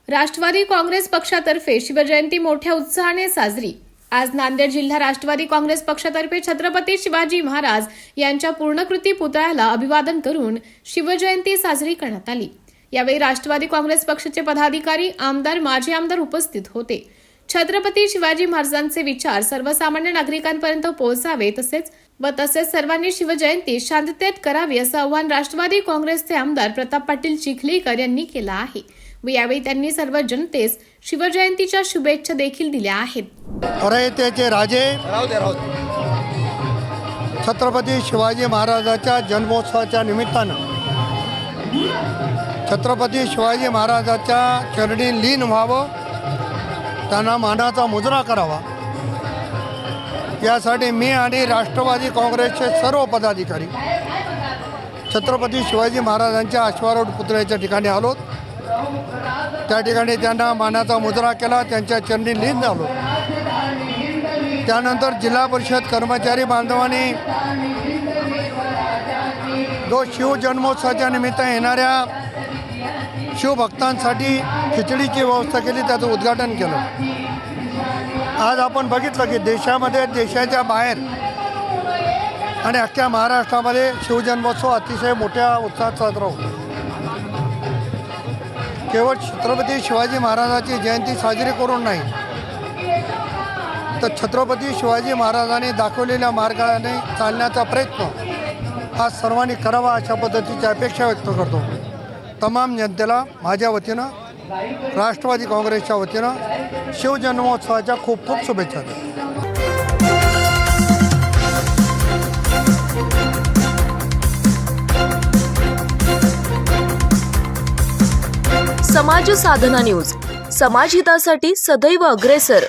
राष्ट्रवादी काँग्रेस पक्षातर्फे शिवजयंती मोठ्या उत्साहाने साजरी। आज नांदेड जिल्हा राष्ट्रवादी काँग्रेस पक्षातर्फे छत्रपती शिवाजी महाराज यांच्या पूर्णकृती पुतळ्याला अभिवादन करून शिवजयंती साजरी करण्यात आली। यावेळी राष्ट्रवादी काँग्रेस पक्षाचे पदाधिकारी, आमदार, माजी आमदार उपस्थित होते। छत्रपती शिवाजी महाराजांचे विचार सर्वसामान्य नागरिकांपर्यंत पोहोचावे तसेच सर्वांनी शिवजयंती शांततेत करावी असं आवाहन राष्ट्रवादी काँग्रेसचे आमदार प्रताप पाटील चिखलीकर यांनी केलं आहे व यावेळी त्यांनी सर्व जनतेस शिवजयंतीच्या शुभेच्छा देखील दिल्या आहेत। रयतेचे राजे छत्रपती शिवाजी महाराजांच्या जन्मोत्सवाच्या निमित्तानं छत्रपती शिवाजी महाराजांच्या चरणी लीन व्हावं, त्यांना मानाचा मुजरा करावा, यासाठी मी आणि राष्ट्रवादी काँग्रेसचे सर्व पदाधिकारी छत्रपती शिवाजी महाराजांच्या अश्वारूढ पुतळ्याच्या ठिकाणी आलो। त्या ठिकाणी त्यांना मानाचा मुजरा केला, त्यांच्या चरणी लीन झालो। त्यानंतर जिल्हा परिषद कर्मचारी बांधवांनी जो शिवजन्मोत्सवाच्या निमित्त येणाऱ्या शिवभक्तांसाठी खिचडीची व्यवस्था केली, त्याचं उद्घाटन केलं। आज आपण बघितलं की देशामध्ये, देशाच्या बाहेर आणि अख्ख्या महाराष्ट्रामध्ये शिवजन्मोत्सव अतिशय मोठ्या उत्साहात साजरा होतो। केवळ छत्रपती शिवाजी महाराजांची जयंती साजरी करून नाही, तर छत्रपती शिवाजी महाराजांनी दाखवलेल्या मार्गाने चालण्याचा प्रयत्न आज सर्वांनी करावा, अशा पद्धतीची अपेक्षा व्यक्त करतो। तमाम जनतेला माझ्या वतीनं, राष्ट्रवादी काँग्रेसच्या वतीनं शिवजन्मोत्सवाच्या खूप खूप शुभेच्छा देतो। समाज साधना न्यूज, समाजहितासाठी सदैव अग्रेसर।